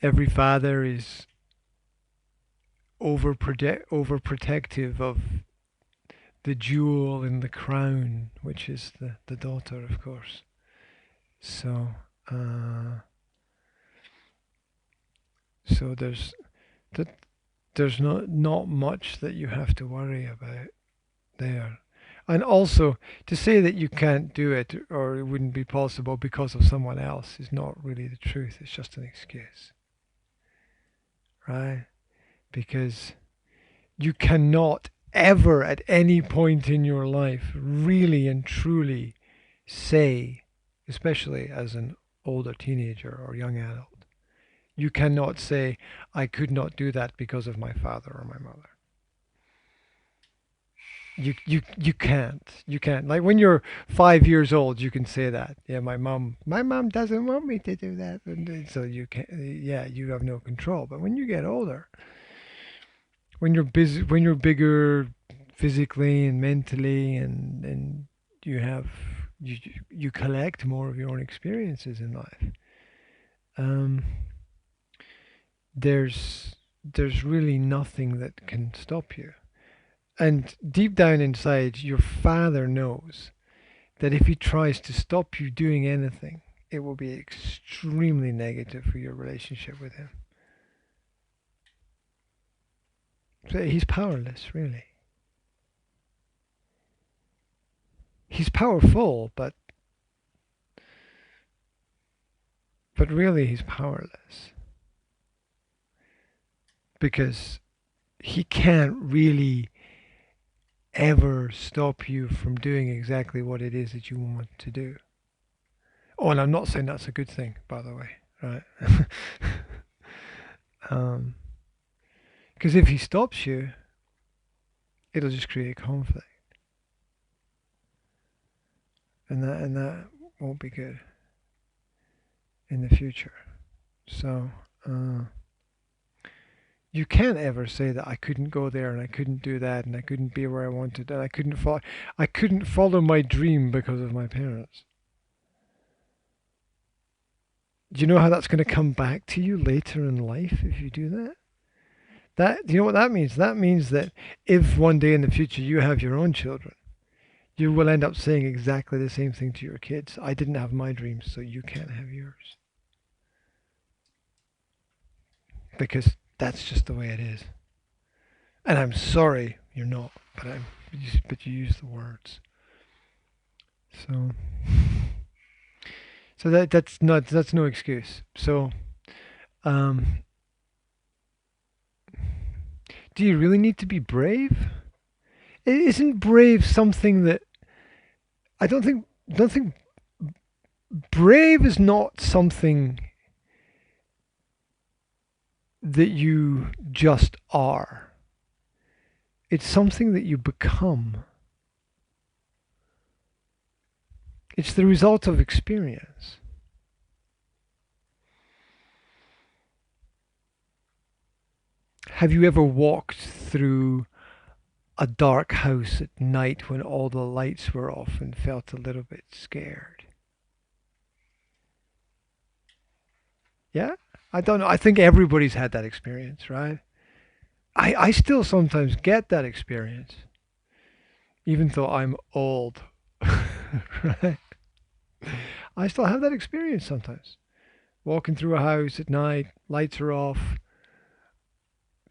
every father is overprotective of the jewel in the crown, which is the daughter, of course. So, uh, so that there's not much that you have to worry about there. And also, to say that you can't do it or it wouldn't be possible because of someone else is not really the truth. It's just an excuse, right? Because you cannot ever at any point in your life really and truly say, especially as an older teenager or young adult, you cannot say, I could not do that because of my father or my mother. You can't like when you're 5 years old you can say that, yeah, my mom doesn't want me to do that, and so you can, yeah, you have no control. But when you get older, when you're busy, when you're bigger physically and mentally, and you have you you collect more of your own experiences in life, um there's really nothing that can stop you. And deep down inside, your father knows that if he tries to stop you doing anything, it will be extremely negative for your relationship with him. So he's powerless, really. He's powerful, but really he's powerless because he can't really ever stop you from doing exactly what it is that you want to do. Oh, and I'm not saying that's a good thing, by the way, right? um, because if he stops you, it'll just create conflict, and that won't be good in the future. So you can't ever say that I couldn't go there and I couldn't do that and I couldn't be where I wanted and I couldn't follow my dream because of my parents. Do you know how that's going to come back to you later in life if you do that? Do you know what that means? That means that if one day in the future you have your own children, you will end up saying exactly the same thing to your kids. I didn't have my dreams, so you can't have yours. Because that's just the way it is. And I'm sorry you're not, but you use the words. So that's no excuse. So um do you really need to be brave? Isn't brave something that I don't think brave is not something that you just are. It's something that you become. It's the result of experience. Have you ever walked through a dark house at night when all the lights were off and felt a little bit scared? Yeah? I don't know. I think everybody's had that experience, right? I still sometimes get that experience, even though I'm old. Right? I still have that experience sometimes. Walking through a house at night, lights are off,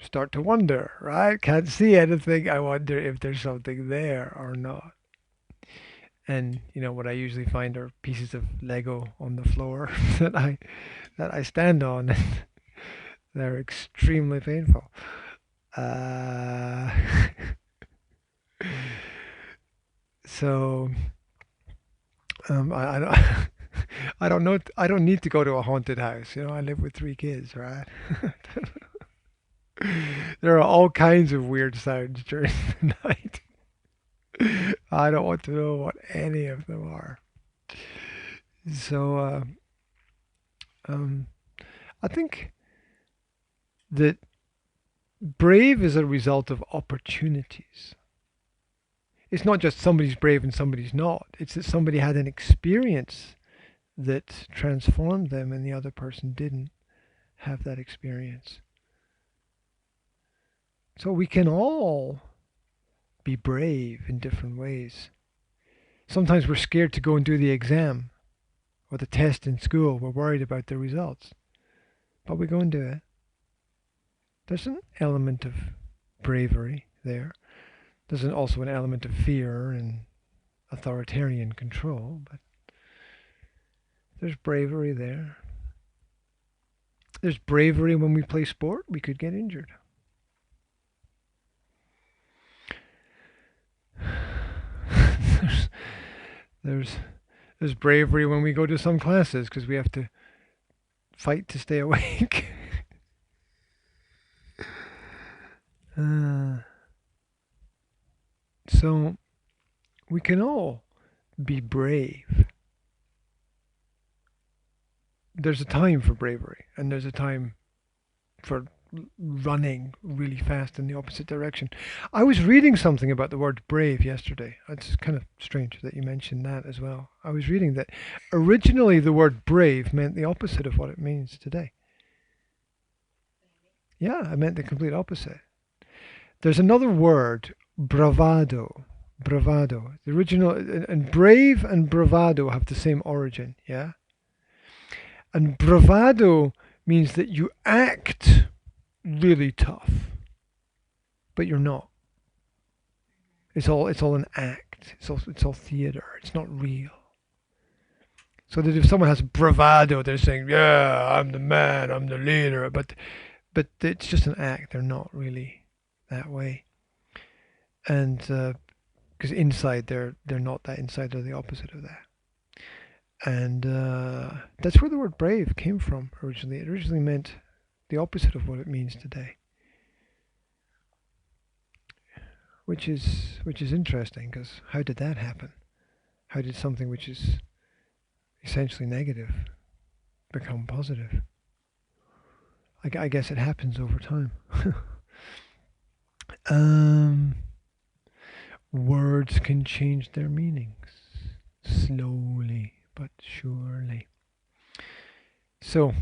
start to wonder, right? Can't see anything. I wonder if there's something there or not. And what I usually find are pieces of Lego on the floor that I stand on. And they're extremely painful. Uh, so I don't I don't know. I don't need to go to a haunted house. I live with three kids, right? There are all kinds of weird sounds during the night. I don't want to know what any of them are. So um, I think that brave is a result of opportunities. It's not just somebody's brave and somebody's not. It's that somebody had an experience that transformed them and the other person didn't. have that experience. So we can all be brave in different ways. Sometimes we're scared to go and do the exam or the test in school. We're worried about the results. But we go and do it. There's an element of bravery there. There's also an element of fear and authoritarian control, but there's bravery there. There's bravery when we play sport. We could get injured. there's bravery when we go to some classes because we have to fight to stay awake. So we can all be brave. There's a time for bravery, and there's a time for running really fast in the opposite direction. I was reading something about the word brave yesterday. It's kind of strange that you mentioned that as well. I was reading that originally the word brave meant the opposite of what it means today. Yeah, it meant the complete opposite. There's another word, bravado. Bravado. The original, and brave and bravado have the same origin, yeah? And bravado means that you act really tough, but you're not. It's all an act. It's all theater. It's not real. So that if someone has bravado, they're saying, "Yeah, I'm the man. I'm the leader." But it's just an act. They're not really that way. And because inside they're not that. Inside they're the opposite of that. And that's where the word brave came from originally. It originally meant the opposite of what it means today, which is interesting, because how did that happen? How did something which is essentially negative become positive? I guess it happens over time. Words can change their meanings slowly but surely. So